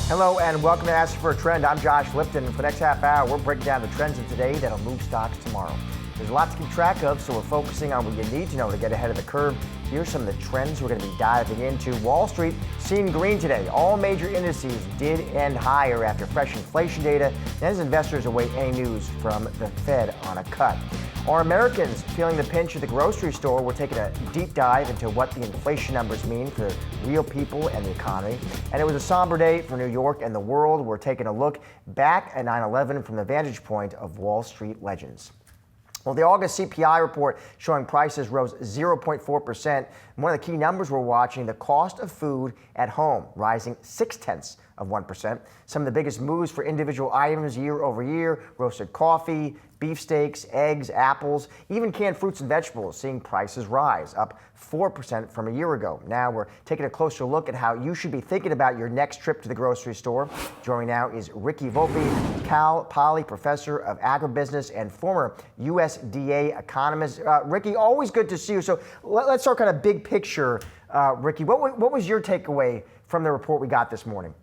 Hello and welcome to Ask for a Trend. I'm Josh Lipton, and for the next half hour, we're breaking down the trends of today that'll move stocks tomorrow. There's a lot to keep track of, so we're focusing on what you need to know to get ahead of the curve. Here's some of the trends we're going to be diving into. Wall Street seeing green today. All major indices did end higher after fresh inflation data, as investors await any news from the Fed on a cut. Are Americans feeling the pinch at the grocery store? We're taking a deep dive into what the inflation numbers mean for real people and the economy. And it was a somber day for New York and the world. We're taking a look back at 9/11 from the vantage point of Wall Street legends. Well, the August CPI report showing prices rose 0.4%. One of the key numbers we're watching, the cost of food at home, rising 0.6%. Some of the biggest moves for individual items year over year: roasted coffee, beefsteaks, eggs, apples, even canned fruits and vegetables, seeing prices rise, up 4% from a year ago. Now we're taking a closer look at how you should be thinking about your next trip to the grocery store. Joining now is Ricky Volpe, Cal Poly Professor of Agribusiness and former USDA economist. Ricky, always good to see you. So let's start kind of big picture. Ricky, what was your takeaway from the report we got this morning?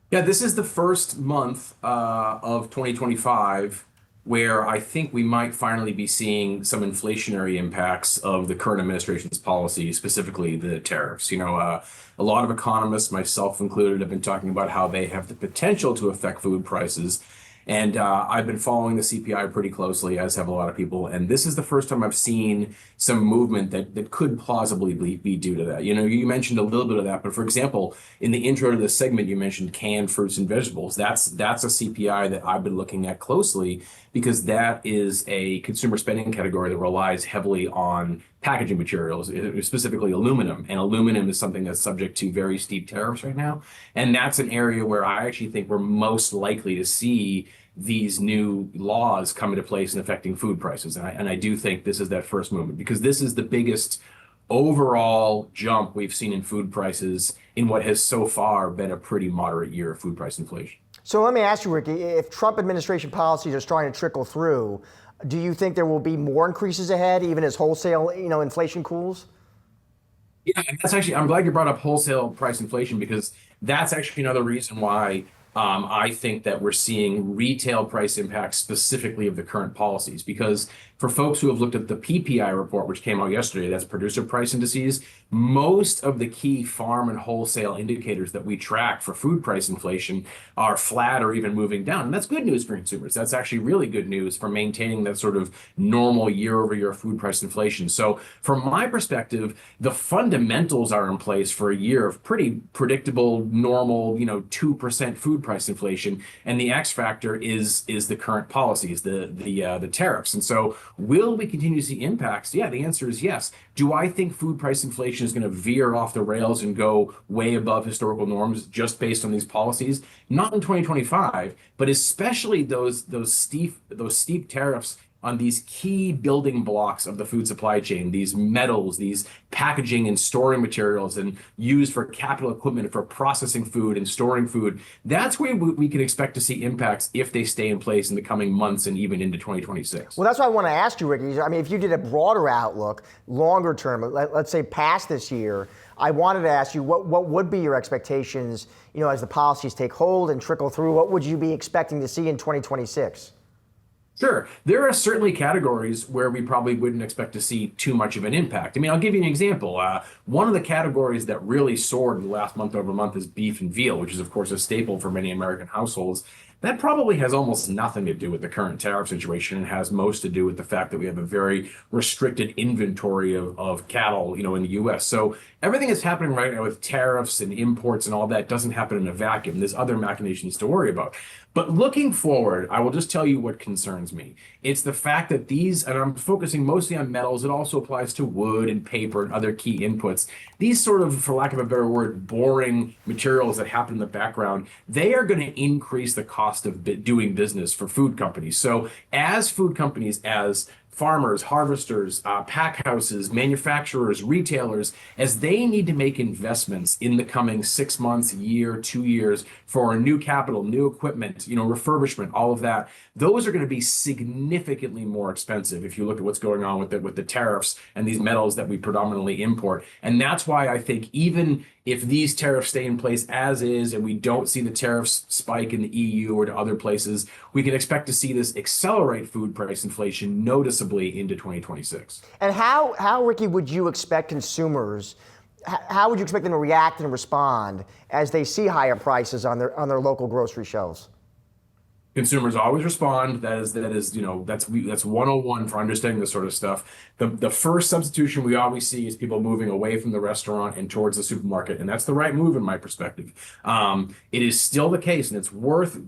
Yeah, this is the first month of 2025 where I think we might finally be seeing some inflationary impacts of the current administration's policy, specifically the tariffs. A lot of economists, myself included, have been talking about how they have the potential to affect food prices. And I've been following the CPI pretty closely, as have a lot of people. And this is the first time I've seen some movement that could plausibly be due to that. You mentioned a little bit of that, but for example, in the intro to this segment, you mentioned canned fruits and vegetables. That's a CPI that I've been looking at closely because that is a consumer spending category that relies heavily on packaging materials, specifically aluminum. And aluminum is something that's subject to very steep tariffs right now. And that's an area where I actually think we're most likely to see these new laws come into place and affecting food prices. And I do think this is that first movement, because this is the biggest overall jump we've seen in food prices in what has so far been a pretty moderate year of food price inflation. So let me ask you, Ricky, if Trump administration policies are starting to trickle through, do you think there will be more increases ahead, even as wholesale, inflation cools? Yeah, and that's actually, I'm glad you brought up wholesale price inflation, because that's actually another reason why I think that we're seeing retail price impacts specifically of the current policies. Because for folks who have looked at the PPI report, which came out yesterday, that's producer price indices, most of the key farm and wholesale indicators that we track for food price inflation are flat or even moving down. And that's good news for consumers. That's actually really good news for maintaining that sort of normal year-over-year food price inflation. So from my perspective, the fundamentals are in place for a year of pretty predictable, normal, 2% food price inflation. And the X factor is the current policies, the tariffs. And so will we continue to see impacts? Yeah, the answer is yes. Do I think food price inflation is going to veer off the rails and go way above historical norms just based on these policies? Not in 2025, but especially those steep tariffs on these key building blocks of the food supply chain, these metals, these packaging and storing materials, and used for capital equipment for processing food and storing food. That's where we can expect to see impacts if they stay in place in the coming months and even into 2026. Well, that's why I want to ask you, Ricky. I mean, if you did a broader outlook, longer term, let's say past this year, I wanted to ask you what would be your expectations, as the policies take hold and trickle through? What would you be expecting to see in 2026? Sure. There are certainly categories where we probably wouldn't expect to see too much of an impact. I mean, I'll give you an example. One of the categories that really soared in the last month over month is beef and veal, which is, of course, a staple for many American households. That probably has almost nothing to do with the current tariff situation and has most to do with the fact that we have a very restricted inventory of cattle, in the U.S. So everything that's happening right now with tariffs and imports and all that doesn't happen in a vacuum. There's other machinations to worry about. But looking forward, I will just tell you what concerns me. It's the fact that these, and I'm focusing mostly on metals, it also applies to wood and paper and other key inputs. These sort of, for lack of a better word, boring materials that happen in the background, they are going to increase the cost of doing business for food companies. So as food companies, as farmers, harvesters, pack houses, manufacturers, retailers, as they need to make investments in the coming 6 months, year, 2 years for new capital, new equipment, refurbishment, all of that. Those are going to be significantly more expensive if you look at what's going on with the tariffs and these metals that we predominantly import. And that's why I think even if these tariffs stay in place as is, and we don't see the tariffs spike in the EU or to other places, we can expect to see this accelerate food price inflation noticeably into 2026. And how, Ricky, would you expect consumers, how would you expect them to react and respond as they see higher prices on their local grocery shelves? Consumers always respond. That's 101 for understanding this sort of stuff. The first substitution we always see is people moving away from the restaurant and towards the supermarket, and that's the right move in my perspective. It is still the case, and it's worth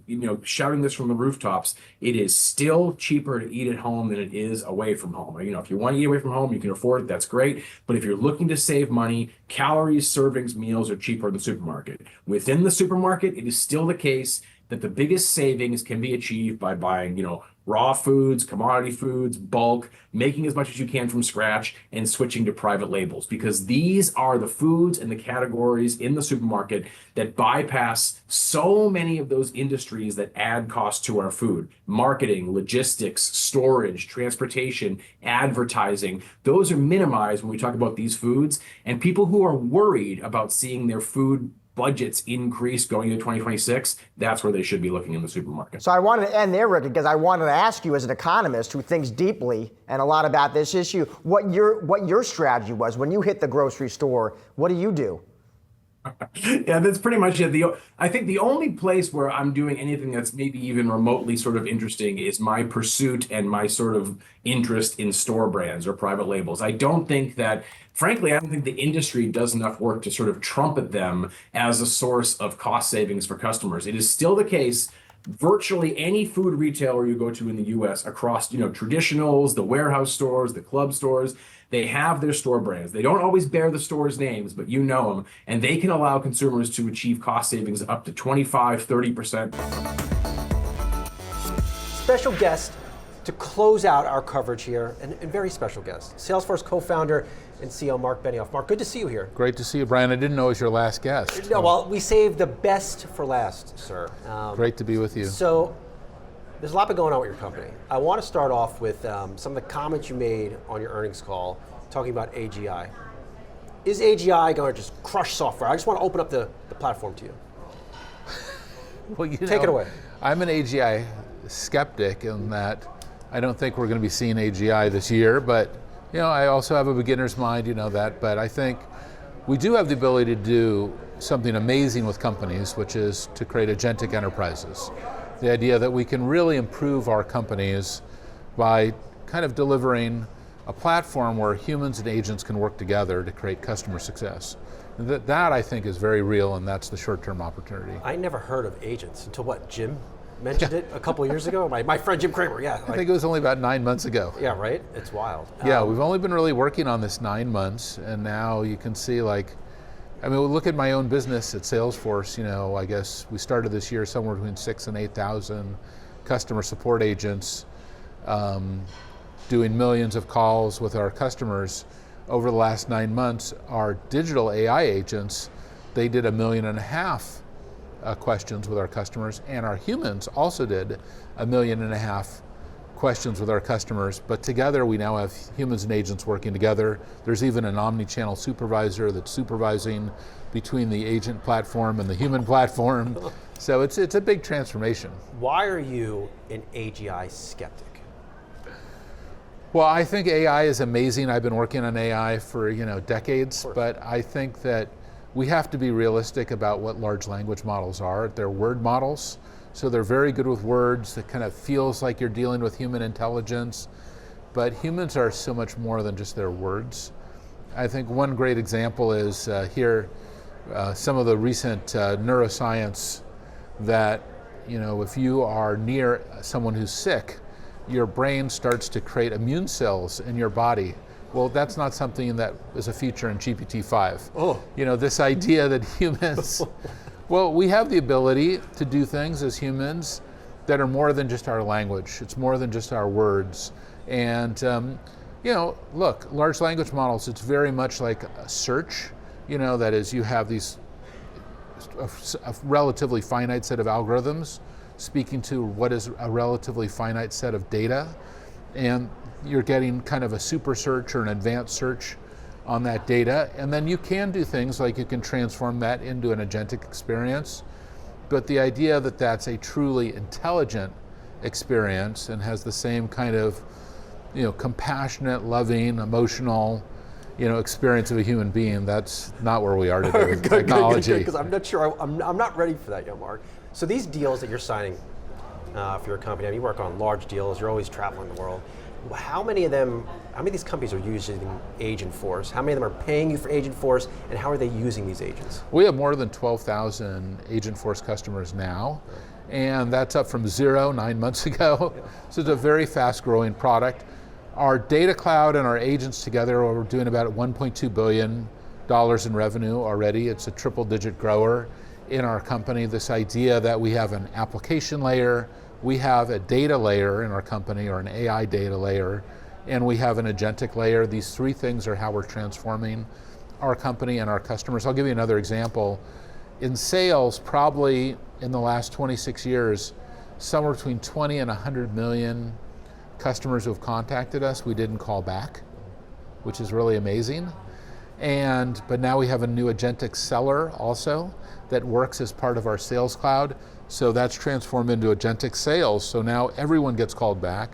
shouting this from the rooftops. It is still cheaper to eat at home than it is away from home. If you want to eat away from home, you can afford it. That's great. But if you're looking to save money, calories, servings, meals are cheaper in the supermarket. Within the supermarket, it is still the case that the biggest savings can be achieved by buying, raw foods, commodity foods, bulk, making as much as you can from scratch, and switching to private labels, because these are the foods and the categories in the supermarket that bypass so many of those industries that add cost to our food. Marketing, logistics, storage, transportation, advertising, those are minimized when we talk about these foods. And people who are worried about seeing their food budgets increase going into 2026, that's where they should be looking in the supermarket. So I wanted to end there, Rick, because I wanted to ask you, as an economist who thinks deeply and a lot about this issue, what your strategy was when you hit the grocery store. What do you do? Yeah, that's pretty much it. I think the only place where I'm doing anything that's maybe even remotely sort of interesting is my pursuit and my sort of interest in store brands or private labels. Frankly, I don't think the industry does enough work to sort of trumpet them as a source of cost savings for customers. It is still the case. Virtually any food retailer you go to in the US across, traditionals, the warehouse stores, the club stores, they have their store brands. They don't always bear the store's names, but you know them, and they can allow consumers to achieve cost savings up to 25, 30%. Special guest to close out our coverage here, and very special guest, Salesforce co-founder and CEO Mark Benioff. Mark, good to see you here. Great to see you, Brian. I didn't know it was your last guest. No, well, we saved the best for last, sir. Great to be with you. So, there's a lot been going on with your company. I want to start off with some of the comments you made on your earnings call, talking about AGI. Is AGI going to just crush software? I just want to open up the platform to you. Well, Take it away. I'm an AGI skeptic in that I don't think we're going to be seeing AGI this year, but I also have a beginner's mind, that, but I think we do have the ability to do something amazing with companies, which is to create agentic enterprises. The idea that we can really improve our companies by kind of delivering a platform where humans and agents can work together to create customer success. And that I think is very real, and that's the short-term opportunity. I never heard of agents until Jim mentioned it a couple of years ago. My friend Jim Cramer, yeah. I think it was only about 9 months ago. Yeah, right? It's wild. Yeah, we've only been really working on this 9 months, and now you can see look at my own business at Salesforce. I guess we started this year somewhere between 6,000 and 8,000 customer support agents, doing millions of calls with our customers. Over the last 9 months, our digital AI agents, they did 1.5 million questions with our customers, and our humans also did 1.5 million questions with our customers, but together we now have humans and agents working together. There's even an omni-channel supervisor that's supervising between the agent platform and the human platform. So it's a big transformation. Why are you an AGI skeptic? Well, I think AI is amazing. I've been working on AI for decades, but I think that we have to be realistic about what large language models are. They're word models, so they're very good with words. It kind of feels like you're dealing with human intelligence, but humans are so much more than just their words. I think one great example is some of the recent neuroscience that, if you are near someone who's sick, your brain starts to create immune cells in your body. Well, that's not something that is a feature in GPT-5. Oh. This idea that humans, well, we have the ability to do things as humans that are more than just our language. It's more than just our words. And look, large language models, it's very much like a search. That is, you have a relatively finite set of algorithms speaking to what is a relatively finite set of data, and you're getting kind of a super search or an advanced search on that data. And then you can do things like you can transform that into an agentic experience. But the idea that that's a truly intelligent experience and has the same kind of, compassionate, loving, emotional, experience of a human being, that's not where we are today with technology. Because I'm not sure, I'm not ready for that yet, Mark. So these deals that you're signing for your company, you work on large deals, you're always traveling the world. How many of these companies are using Agentforce? How many of them are paying you for Agentforce, and how are they using these agents? We have more than 12,000 Agentforce customers now, and that's up from 0 9 months ago. Yeah. So it's a very fast growing product. Our data cloud and our agents together, we're doing about $1.2 billion in revenue already. It's a triple-digit grower in our company. This idea that we have an application layer, we have a data layer in our company, or an AI data layer, and we have an agentic layer. These three things are how we're transforming our company and our customers. I'll give you another example. In sales, probably in the last 26 years, somewhere between 20 and 100 million customers who have contacted us, we didn't call back, which is really amazing. But now we have a new agentic seller also that works as part of our sales cloud. So that's transformed into agentic sales. So now everyone gets called back.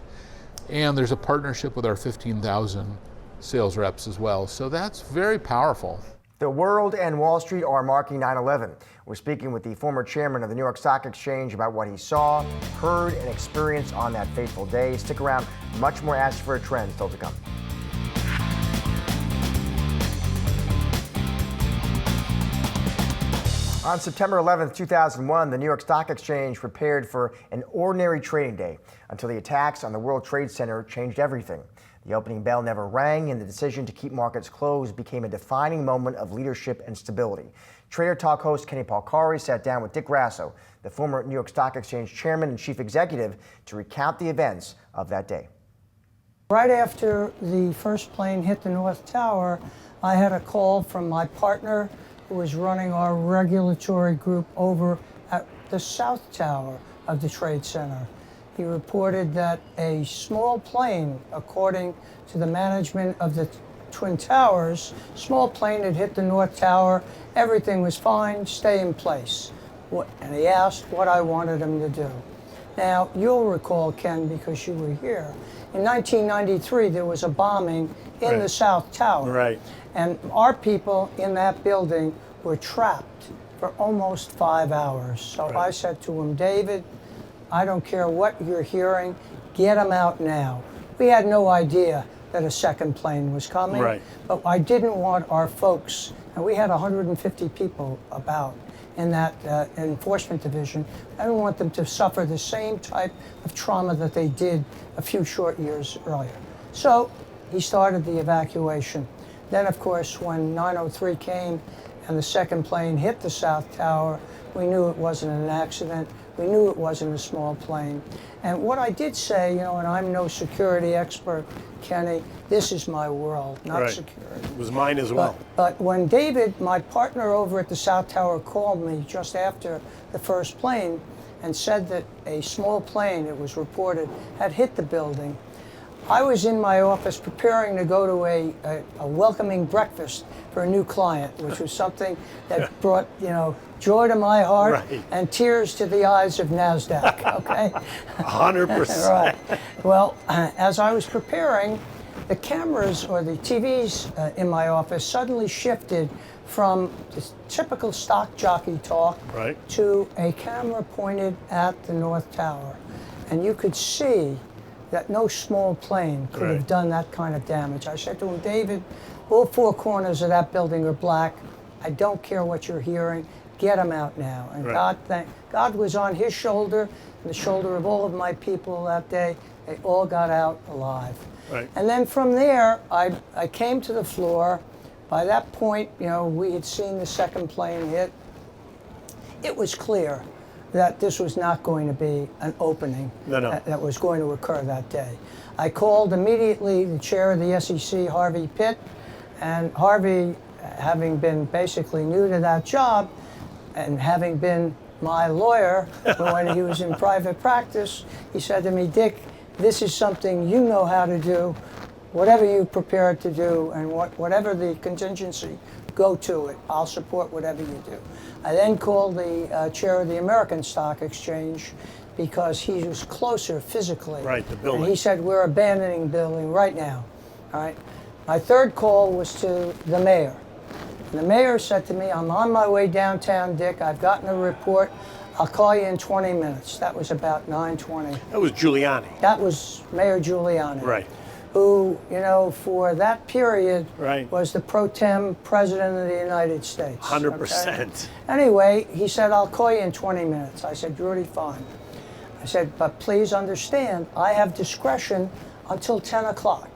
And there's a partnership with our 15,000 sales reps as well. So that's very powerful. The world and Wall Street are marking 9/11. We're speaking with the former chairman of the New York Stock Exchange about what he saw, heard, and experienced on that fateful day. Stick around. Much more Ask for a Trend still to come. On September 11th, 2001, the New York Stock Exchange prepared for an ordinary trading day until the attacks on the World Trade Center changed everything. The opening bell never rang, and the decision to keep markets closed became a defining moment of leadership and stability. Trader Talk host Kenny Polcari sat down with Dick Grasso, the former New York Stock Exchange chairman and chief executive, to recount the events of that day. Right after the first plane hit the North Tower, I had a call from my partner who was running our regulatory group over at the South Tower of the Trade Center. He reported that a small plane, according to the management of the Twin Towers, small plane had hit the North Tower, everything was fine, stay in place. And he asked what I wanted him to do. Now, you'll recall, Ken, because you were here, in 1993 there was a bombing in the South Tower. Right. And our people in that building were trapped for almost 5 hours. So I said to him, David, I don't care what you're hearing, get them out now. We had no idea that a second plane was coming, but I didn't want our folks, and we had 150 people about in that enforcement division, I didn't want them to suffer the same type of trauma that they did a few short years earlier. So he started the evacuation. Then, of course, when 9/03 came and the second plane hit the South Tower, we knew it wasn't an accident. We knew it wasn't a small plane. And what I did say, and I'm no security expert, Kenny, this is my world, not security. It was mine as well. But when David, my partner over at the South Tower, called me just after the first plane and said that a small plane, it was reported, had hit the building, I was in my office preparing to go to a welcoming breakfast for a new client, which was something that brought, joy to my heart and tears to the eyes of NASDAQ, okay? 100%. Right. Well, as I was preparing, the cameras or the TVs in my office suddenly shifted from the typical stock jockey talk to a camera pointed at the North Tower. And you could see that no small plane could have done that kind of damage. I said to him, David, all four corners of that building are black. I don't care what you're hearing. Get them out now. And God was on his shoulder and the shoulder of all of my people that day. They all got out alive. And then from there, I came to the floor. By that point, we had seen the second plane hit. It was clear that this was not going to be an opening No. that was going to occur that day. I called immediately the chair of the SEC, Harvey Pitt, and Harvey, having been basically new to that job and having been my lawyer when he was in private practice, he said to me, Dick, this is something you know how to do. Whatever you're prepared to do and whatever the contingency, go to it. I'll support whatever you do. I then called the chair of the American Stock Exchange because he was closer physically. Right, the building. And he said, we're abandoning the building right now. All right. My third call was to the mayor. And the mayor said to me, I'm on my way downtown, Dick. I've gotten a report. I'll call you in 20 minutes. That was about 9:20. That was Giuliani. That was Mayor Giuliani. Right. Who, you know, for that period Right. was the pro tem president of the United States. 100%. Okay? Anyway, he said, I'll call you in 20 minutes. I said, Rudy, fine. I said, but please understand, I have discretion until 10 o'clock.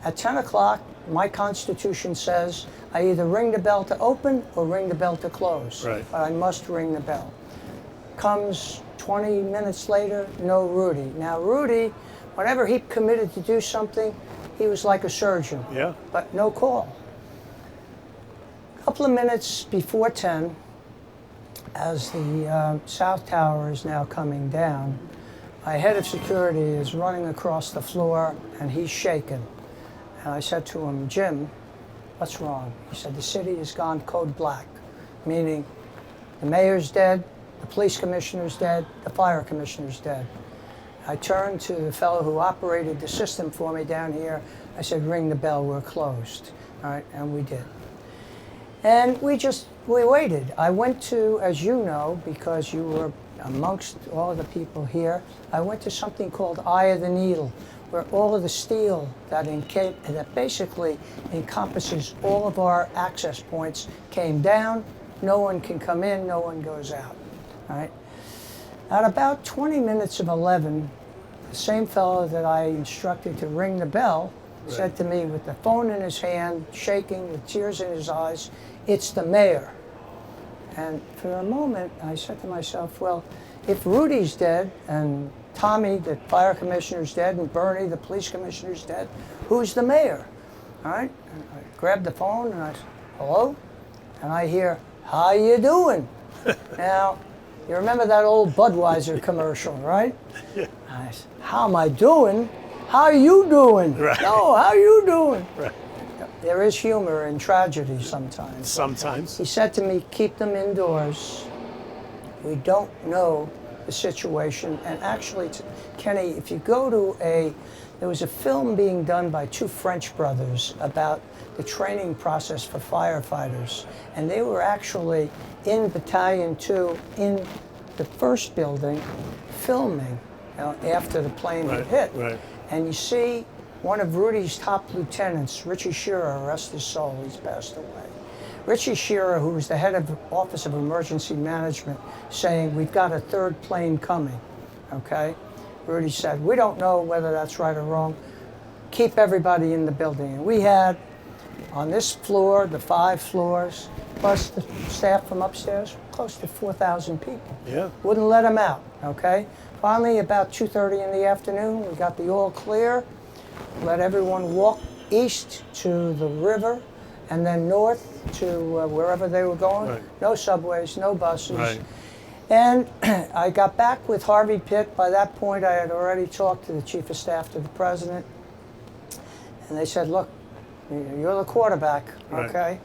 At 10 o'clock, my Constitution says I either ring the bell to open or ring the bell to close. Right. But I must ring the bell. Comes 20 minutes later, no Rudy. Now, Rudy, whenever he committed to do something, he was like a surgeon. Yeah. But no call. A couple of minutes before 10, as the South Tower is now coming down, my head of security is running across the floor and he's shaking. And I said to him, Jim, what's wrong? He said, the city has gone code black, meaning the mayor's dead, the police commissioner's dead, the fire commissioner's dead. I turned to the fellow who operated the system for me down here. I said, ring the bell, we're closed. All right, and we did. And we waited. I went to, as you know, because you were amongst all of the people here, I went to something called Eye of the Needle, where all of the steel that basically encompasses all of our access points came down. No one can come in, no one goes out. All right. At about 20 minutes of 11, the same fellow that I instructed to ring the bell said to me with the phone in his hand, shaking with tears in his eyes, it's the mayor. And for a moment, I said to myself, well, if Rudy's dead and Tommy, the fire commissioner's dead, and Bernie, the police commissioner's dead, who's the mayor? All right. And I grabbed the phone and I said, hello? And I hear, how you doing? Now, you remember that old Budweiser commercial, right? Yeah. I said, how am I doing? How are you doing? Right. No, how are you doing? Right. There is humor in tragedy sometimes. Sometimes. He said to me, keep them indoors. We don't know the situation. And actually, Kenny, if you go to there was a film being done by two French brothers about the training process for firefighters. And they were actually in Battalion 2 in the first building filming after the plane had hit. Right. And you see one of Rudy's top lieutenants, Richie Shearer, rest his soul, he's passed away. Richie Shearer, who was the head of the Office of Emergency Management, saying, we've got a third plane coming, okay? Rudy said, we don't know whether that's right or wrong. Keep everybody in the building. And we had, on this floor, the 5 floors, plus the staff from upstairs, close to 4,000 people. Yeah. Wouldn't let them out, okay? Finally, about 2:30 in the afternoon, we got the all clear, let everyone walk east to the river, and then north to wherever they were going. Right. No subways, no buses. Right. And I got back with Harvey Pitt. By that point, I had already talked to the chief of staff to the president. And they said, look, you're the quarterback, Right. okay?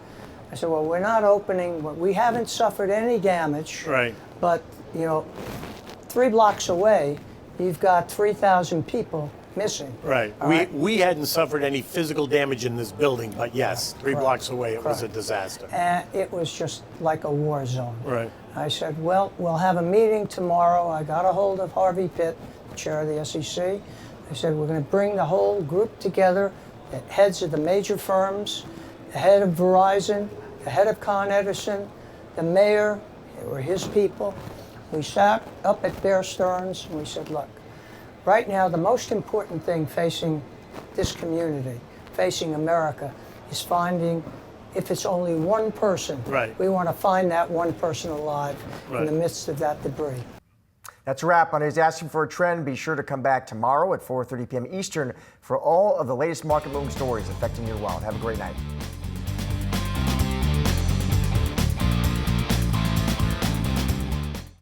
I said, well, we're not opening. We haven't suffered any damage. Right. But, 3 blocks away, you've got 3,000 people missing. Right. All We right? we hadn't suffered any physical damage in this building, but yes, 3 blocks away, it was a Correct. disaster. And it was just like a war zone. Right. I said, well, we'll have a meeting tomorrow. I got a hold of Harvey Pitt, the chair of the SEC. I said, we're going to bring the whole group together, the heads of the major firms, the head of Verizon, the head of Con Edison, the mayor, they were his people. We sat up at Bear Stearns and we said, look, right now the most important thing facing this community, facing America, is finding, if it's only one person, Right. we want to find that one person alive in Right. the midst of that debris. That's a wrap on Is Asking for a Trend. Be sure to come back tomorrow at 4:30 p.m. Eastern for all of the latest market moving stories affecting your wallet. Have a great night.